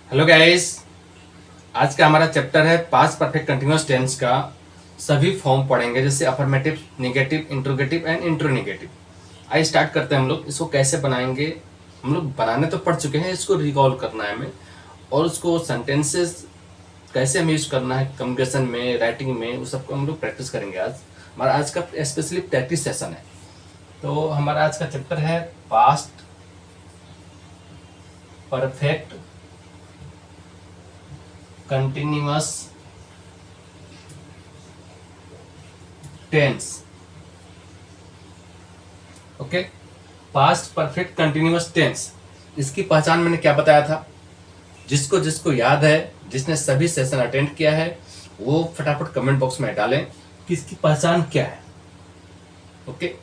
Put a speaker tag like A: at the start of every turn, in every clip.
A: Hello guys. आज का हमारा चैप्टर है पास्ट परफेक्ट कंटिन्यूअस टेंस का सभी फॉर्म पढ़ेंगे, जैसे अफर्मेटिव, नेगेटिव, इंट्रोगेटिव एंड इंट्रोनेगेटिव। आइए स्टार्ट करते हैं हम लोग। इसको कैसे बनाएंगे, हम लोग बनाने तो पढ़ चुके हैं, इसको रिकॉल करना है हमें। और उसको सेंटेंसेस कैसे हमें यूज करना है कम्युनिकेशन में, राइटिंग में, वो सबको हम लोग प्रैक्टिस करेंगे। हमारा आज का स्पेशली प्रैक्टिस सेशन है। तो हमारा आज का चैप्टर है past perfect continuous tense. Okay, past perfect continuous tense, इसकी पहचान मैंने क्या बताया था? जिसको जिसको याद है, जिसने सभी सेशन अटेंड किया है, वो फटाफट कमेंट बॉक्स में डालें कि इसकी पहचान क्या है। ओके,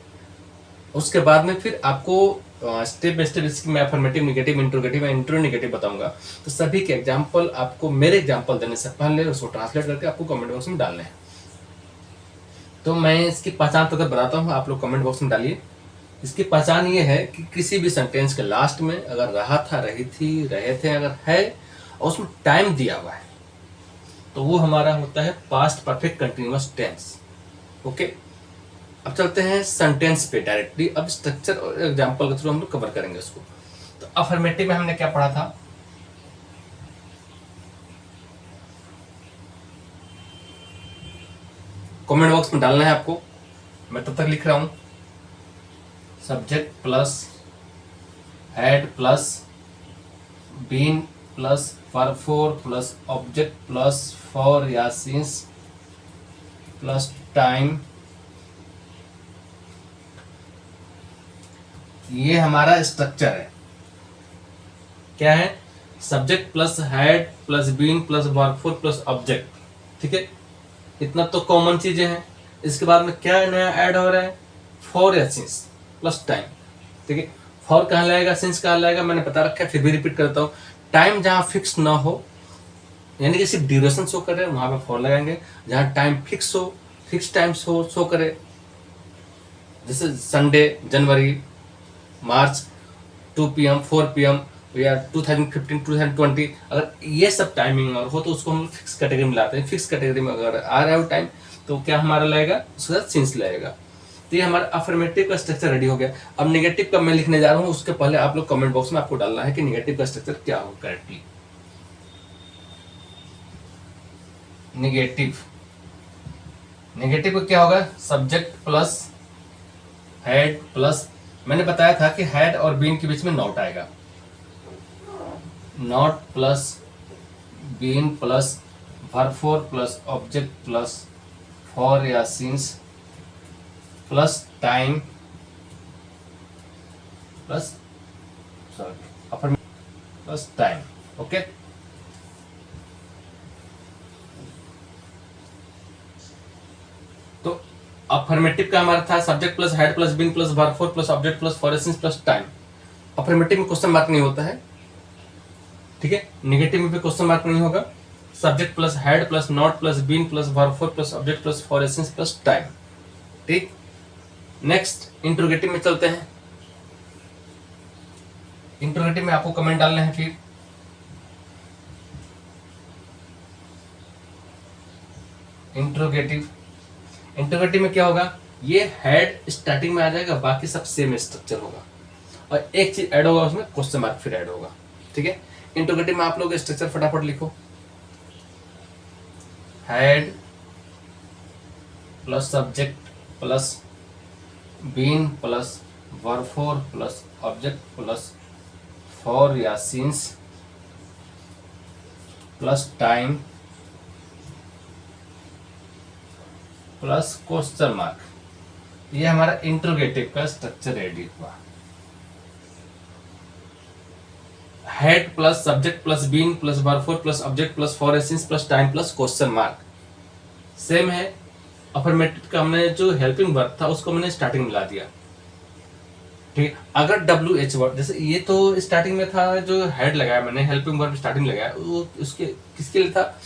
A: उसके बाद में फिर आपको स्टेप बाय स्टेप इसकी मैं अफर्मेटिव, नेगेटिव, इंट्रोगेटिव एंड इंट्रोनेगेटिव बताऊंगा। तो सभी के एग्जांपल आपको मेरे एग्जांपल देने से पहले उसको ट्रांसलेट करके आपको कमेंट बॉक्स में डालने हैं। तो मैं इसकी पहचान तो बताता हूँ, आप लोग कमेंट बॉक्स में डालिए। इसकी पहचान ये है कि किसी भी सेंटेंस के लास्ट में अगर रहा था, रही थी, रहे थे अगर है और उसमें टाइम दिया हुआ है, तो वो हमारा होता है past perfect continuous tense. Okay, अब चलते हैं सेंटेंस पे डायरेक्टली। अब स्ट्रक्चर और एग्जांपल के थ्रू हम लोग कवर करेंगे उसको। तो अफर्मेटिव में हमने क्या पढ़ा था? कमेंट बॉक्स में डालना है आपको, मैं तब तक लिख रहा हूं। Subject plus had plus been plus for four plus object plus for या सिंस प्लस टाइम। ये हमारा स्ट्रक्चर है। क्या है? Subject plus had plus been plus verb four plus object. ठीक है, इतना तो कॉमन चीजें हैं। इसके बाद में क्या नया ऐड हो रहा है? फॉर या सिंस प्लस टाइम। ठीक है, फॉर कहाँ लाएगा, सिंस कहाँ लाएगा, मैंने बता रखा है, फिर भी रिपीट करता हूँ। टाइम जहाँ फिक्स ना हो, यानी कि सिर्फ ड्यूरेशन शो करे, वहां पे फॉर लगाएंगे। जहाँ टाइम फिक्स हो, फिक्स टाइम शो करे, जैसे संडे, जनवरी, मार्च 2 PM 4 PM या 2015 2020, अगर ये सब टाइमिंग और हो तो उसको हम फिक्स कैटेगरी में लाते हैं। फिक्स कैटेगरी में अगर आ रहा है वो टाइम, तो क्या हमारा लगेगा? उसके साथ सिंस लगेगा। तो ये हमारा अफर्मेटिव का स्ट्रक्चर रेडी हो गया। अब नेगेटिव का मैं लिखने जा रहा हूँ, उसके पहले आप लोग कमेंट बॉक्स में आपको डालना है कि नेगेटिव का स्ट्रक्चर क्या हो करेक्टली। नेगेटिव नेगेटिव का क्या होगा? सब्जेक्ट प्लस हैड प्लस, मैंने बताया था कि हैड और बीन के बीच में नॉट आएगा। Not plus been plus verb four plus object plus for या since plus time plus plus time. Okay, तो अफर्मेटिव का हमारा था subject plus had plus been plus verb four plus object plus for since plus time. Affirmative में question mark नहीं होता है। ठीक है, नेगेटिव में भी क्वेश्चन मार्क नहीं होगा। Subject plus had plus not plus been plus verb four plus object plus for since plus time. ठीक, नेक्स्ट इंट्रोगेटिव में चलते हैं। इंट्रोगेटिव में आपको कमेंट डालने हैं। फिर इंट्रोगेटिव में क्या होगा? ये हेड स्टार्टिंग में आ जाएगा, बाकी सब सेम स्ट्रक्चर होगा और एक चीज ऐड होगा, उसमें क्वेश्चन मार्क फिर ऐड होगा। ठीक है, इंट्रोगेटिव में आप लोग स्ट्रक्चर फटाफट लिखो। Had plus subject plus been plus verb four plus object plus for या since plus time plus question mark. ये हमारा इंट्रोगेटिव का स्ट्रक्चर रेडी हुआ। Had plus subject plus been plus verb four plus object plus for since plus time plus question mark same है। Affirmative का हमने जो helping verb था उसको मैंने स्टार्टिंग में ला दिया। ठीक, अगर WH वर्ड, जैसे ये तो स्टार्टिंग में था, जो हेड लगाया मैंने, हेल्पिंग वर्ब स्टार्टिंग लगाया, वो उसके किसके लिए था?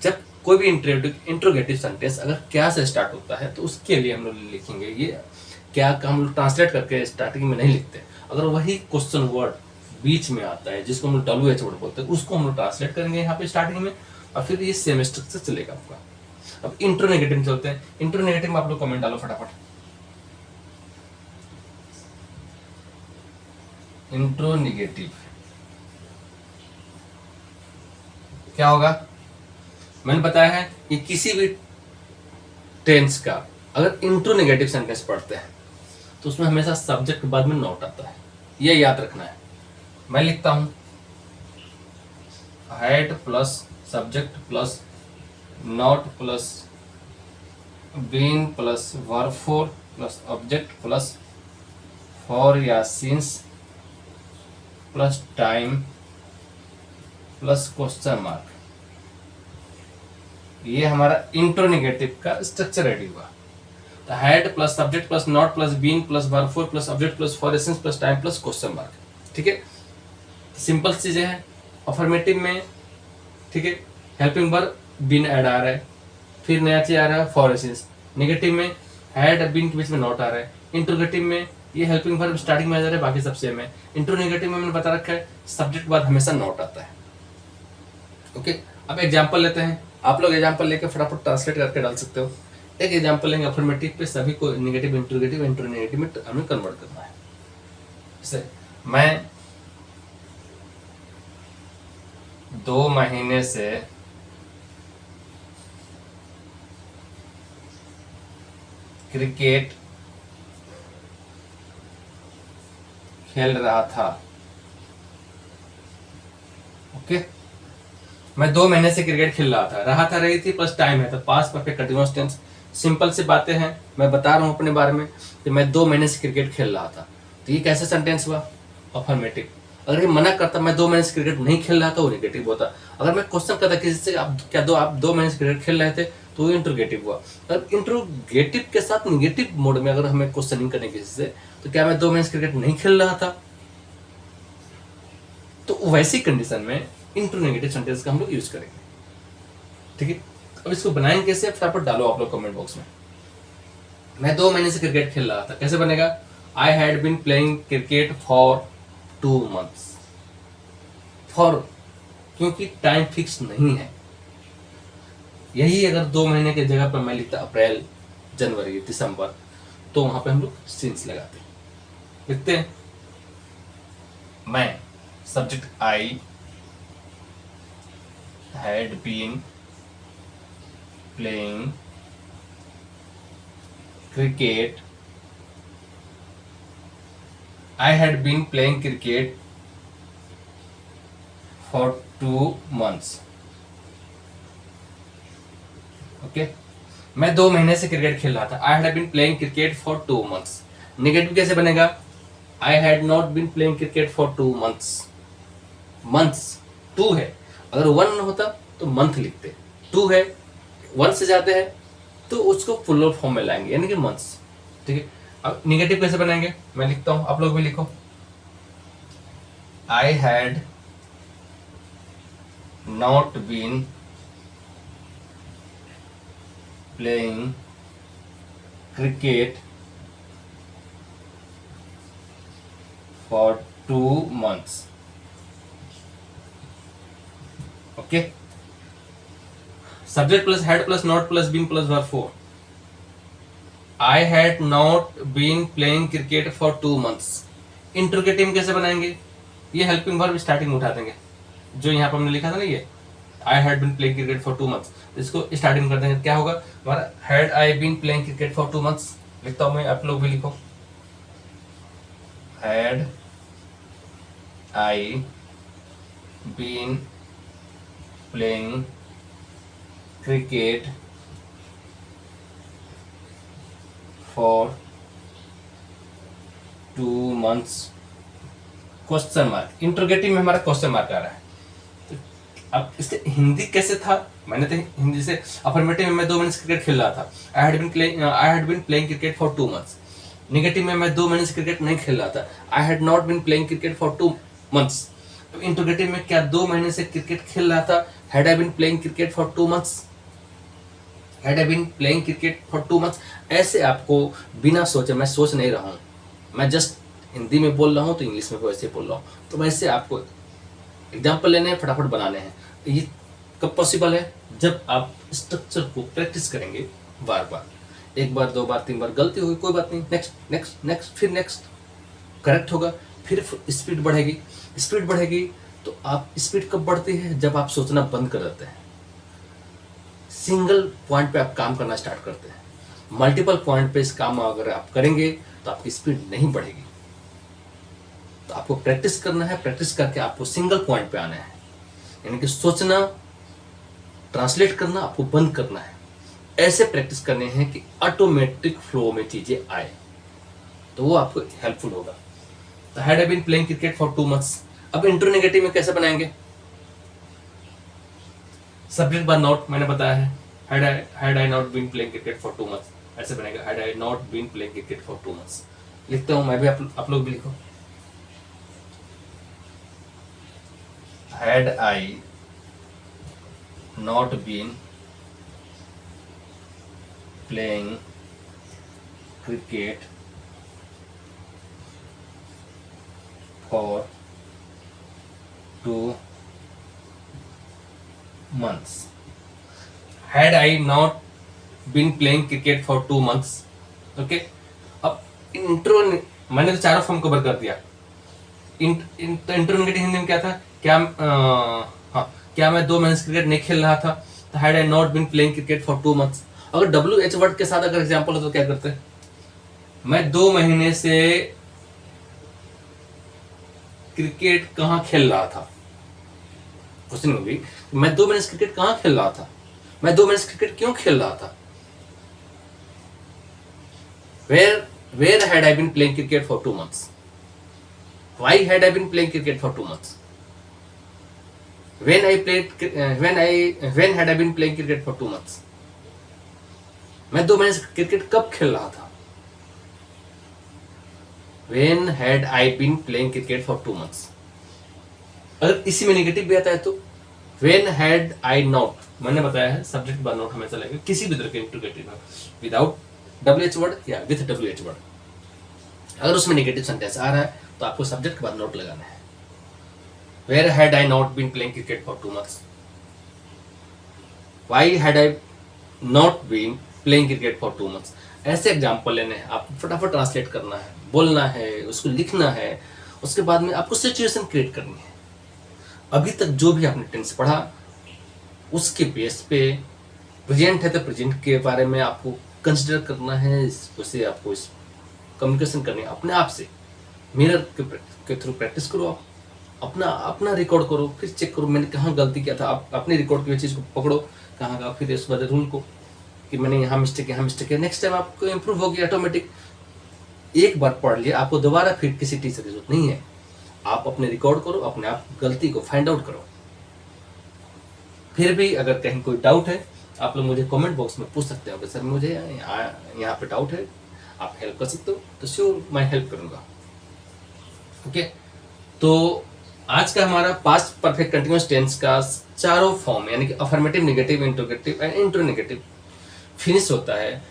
A: जब कोई भी इंट्रोगेटिव सेंटेंस अगर क्या से स्टार्ट होता है तो उसके लिए हम लोग लिखेंगे। ये क्या का हम लोग ट्रांसलेट करके स्टार्टिंग में नहीं लिखते। अगर वही क्वेश्चन वर्ड बीच में आता है, जिसको हम लोग WH वर्ड बोलते हैं, उसको हम लोग ट्रांसलेट करेंगे यहाँ पे स्टार्टिंग में, और फिर ये सेम स्ट्रक्चर चलेगा आपका। अब इंट्रो नेगेटिव चलते हैं। इंट्रो नेगेटिव में आप लोग कमेंट डालो फटाफट। इंट्रो नेगेटिव क्या होगा? मैंने बताया है कि किसी भी टेंस का अगर इंट्रो नेगेटिव सेंटेंस पढ़ते हैं तो उसमें हमेशा सब्जेक्ट के बाद में नॉट आता है, ये याद रखना है। मैं लिखता हूं had plus subject plus not plus been plus verb four plus object plus for या since plus time plus question mark. ये हमारा इंट्रोनेगेटिव का स्ट्रक्चर रेडी हुआ। तो had plus subject plus not plus been plus verb four plus object plus for या since plus time plus question mark. ठीक है, simple चीजें हैं। अफर्मेटिव में ठीक है हेल्पिंग वर्ब बीन ऐड आ रहा है, फिर नया चीज आ रहा है फॉर या सिंस। नेगेटिव में हैड बीन के बीच में नॉट आ रहा है। इंट्रोगेटिव में ये हेल्पिंग वर्ब स्टार्टिंग में आ जा रहा है, बाकी सब सेम है। इंट्रोनेगेटिव में मैंने बता रखा है सब्जेक्ट के बाद हमेशा नॉट आता है। ओके, अब एग्जांपल लेते हैं। आप लोग एग्जांपल लेकर फटाफट ट्रांसलेट करके डाल सकते हो। एक एग्जांपल लेंगे अफर्मेटिव पे, सभी को नेगेटिव इंट्रोगेटिव इंट्रोनेगेटिव में हमें कन्वर्ट करना है। जैसे मैं 2 महीने से क्रिकेट खेल रहा था। ओके, मैं 2 महीने से क्रिकेट खेल रहा था रही थी प्लस टाइम है, तो past perfect continuous tense. Simple सी बातें हैं, मैं बता रहा हूं अपने बारे में कि मैं 2 महीने से क्रिकेट खेल रहा था, तो ये कैसे सेंटेंस हुआ? अफर्मेटिव। अगर ये मना करता मैं 2 महीने से क्रिकेट नहीं खेल रहा था, वो नेगेटिव होता। अगर मैं क्वेश्चन करता किसी से आप 2 महीने से क्रिकेट खेल रहे थे, तो वो इंट्रोगेटिव हुआ। अगर इंट्रोगेटिव के साथ निगेटिव मोड में अगर हमें क्वेश्चनिंग करने किसी से, तो क्या मैं 2 महीने से क्रिकेट नहीं खेल रहा था? तो वैसी कंडीशन में इंट्रोनेगेटिव सेंटेंस का हम लोग यूज करेंगे। ठीक है, अब इसको बनाएंगे कैसे? फटाफट डालो आप लोग कमेंट बॉक्स में। मैं 2 महीने से क्रिकेट खेल रहा था, कैसे बनेगा? I had been playing cricket for 2 months। For, क्योंकि टाइम फिक्स नहीं है। यही अगर 2 महीने की जगह पर मैं लिखता अप्रैल, जनवरी, दिसंबर, तो वहां पे हम लोग सिंस लगाते। लिखते हैं मैं subject I had been playing cricket, I had been playing cricket for 2 months। Okay, मैं 2 महीने से क्रिकेट खेल रहा था। I had been playing cricket for 2 months। Negative कैसे बनेगा? I had not been playing cricket for 2 months। Months 2 है, अगर 1 होता तो मंथ लिखते, 2 है, 1 से ज्यादा है तो उसको फुल फॉर्म में लाएंगे, यानी कि मंथ्स। ठीक है, अब निगेटिव कैसे बनाएंगे? मैं लिखता हूं, आप लोग भी लिखो। I had not been playing cricket for 2 months। Okay, subject plus had plus not plus been plus verb four. I had not been playing cricket for 2 months। Interrogative कैसे बनाएंगे? ये हेल्पिंग वर्ब स्टार्टिंग में उठा देंगे, जो यहाँ पर हमने लिखा था ना, ये I had been playing cricket for 2 months, इसको स्टार्टिंग कर देंगे। क्या होगा हमारा? Had I been playing cricket for 2 months। लिखता हूँ मैं, आप लोग भी लिखो। Had I been playing cricket for 2 months question mark. Interrogative में हमारा क्वेश्चन मार्क आ रहा है। तो अब इसके हिंदी कैसे था? मैंने तो हिंदी से अफर्मेटिव में मैं 2 महीने से क्रिकेट खेल रहा था। I had been playing cricket for 2 months। Negative में मैं 2 महीने से क्रिकेट नहीं खेल रहा था। I had not been playing cricket for 2 months। तो इंट्रोगेटिव में क्या 2 महीने से क्रिकेट खेल रहा था? Had I been playing cricket for 2 months। Had I been playing cricket for 2 months। ऐसे आपको बिना सोचे, मैं सोच नहीं रहा हूं, मैं जस्ट हिंदी में बोल रहा हूँ तो इंग्लिश में वैसे बोल रहा हूँ, तो वैसे आपको एग्जाम्पल लेने हैं, फटाफट बनाने हैं। ये कब पॉसिबल है? जब आप स्ट्रक्चर को प्रैक्टिस करेंगे बार बार, एक बार, दो बार, तीन बार, गलती होगी कोई बात नहीं, नेक्स्ट नेक्स्ट नेक्स्ट, फिर नेक्स्ट, करेक्ट होगा, फिर स्पीड बढ़ेगी। स्पीड बढ़ेगी तो आप, स्पीड कब बढ़ती है? जब आप सोचना बंद कर देते हैं, सिंगल पॉइंट पे आप काम करना स्टार्ट करते हैं। मल्टीपल पॉइंट पे इस काम अगर आप करेंगे तो आपकी स्पीड नहीं बढ़ेगी। तो आपको प्रैक्टिस करना है, प्रैक्टिस करके आपको सिंगल पॉइंट पे आना है, यानी कि सोचना, ट्रांसलेट करना आपको बंद करना है। ऐसे प्रैक्टिस करने हैं कि ऑटोमेटिक फ्लो में चीजें आए, तो वो आपको हेल्पफुल होगा। तो had I been playing cricket for 2 months। अब इंट्रोनेगेटिव में कैसे बनाएंगे? सब्जेक्ट बाय नॉट मैंने बताया है, had I not been playing cricket for 2 months, ऐसे बनेगा, had I not been playing cricket for 2 months। लिखता हूं मैं भी, आप लोग भी लिखो। Had I not been playing cricket for 2 months। Had I not been playing cricket for 2 months, okay. अब इंट्रो मैंने तो चारों फॉर्म कवर कर दिया। इंट्रोनेगेटिव हिंदी में क्या था? क्या मैं 2 महीने से क्रिकेट नहीं खेल रहा था? तो had I not been playing cricket for 2 months। अगर WH वर्ड के साथ अगर एग्जांपल हो तो क्या करते हैं? मैं 2 महीने से क्रिकेट कहां खेल रहा था। क्वेश्चन होगी, मैं 2 महीने से क्रिकेट कहां खेल रहा था, मैं 2 महीने से क्रिकेट क्यों खेल रहा था। Where had I been playing cricket for 2 months? Why had I been playing cricket for 2 months? When had I been playing cricket for 2 months? मैं 2 महीने से क्रिकेट कब खेल रहा था? When had I been playing cricket for 2 months? अगर इसी में नेगेटिव भी आता है तो when had I not, मैंने बताया है सब्जेक्ट बाय नॉट हमेशा लगेगा किसी भी तरह के इंट्रोगेटिव में, विदाउट WH वर्ड या विथ WH वर्ड। अगर उसमें नेगेटिव सेंटेंस आ रहा है तो आपको सब्जेक्ट के बाद नोट लगाना है। Where had I not been playing cricket for 2 months? Why had I not been playing cricket for 2 months? ऐसे एग्जाम्पल लेने हैं, आपको फटाफट ट्रांसलेट करना है, बोलना है, उसको लिखना है, उसके बाद में आपको सिचुएशन क्रिएट करनी है। अभी तक जो भी आपने टेंस पढ़ा उसके बेस पे, प्रेजेंट है तो प्रेजेंट के बारे में आपको कंसिडर करना है, उसे आपको इस कम्युनिकेशन करनी है अपने आप से। मिरर के थ्रू प्रैक्टिस करो, आप अपना रिकॉर्ड करो, फिर चेक करो मैंने कहाँ गलती किया था। आप अपने रिकॉर्ड की चीज़ को पकड़ो कहाँ का, फिर इस रूल को कि मैंने यहाँ मिस्टेक है, नेक्स्ट टाइम आपको इम्प्रूव होगी ऑटोमेटिक। एक बार पढ़ लिया, आपको दोबारा फिर किसी टीचर की जरूरत नहीं है। आप अपने रिकॉर्ड करो, अपने आप गलती को फाइंड आउट करो। फिर भी अगर कहीं कोई डाउट है आप लोग मुझे कमेंट बॉक्स में पूछ सकते हो कि सर मुझे यहाँ पे डाउट है, आप हेल्प कर सकते हो, तो श्योर मैं हेल्प करूँगा। ओके, तो आज का हमारा पास्ट परफेक्ट कंटिन्यूअस टेंस का चारों फॉर्म यानी कि affirmative, negative, interrogative and interronegative finish होता है।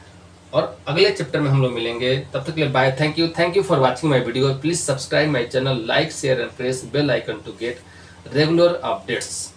A: और अगले चैप्टर में हम लोग मिलेंगे, तब तक के लिए bye, thank you for watching my video. Please subscribe my channel, like, share and press bell icon to get regular updates.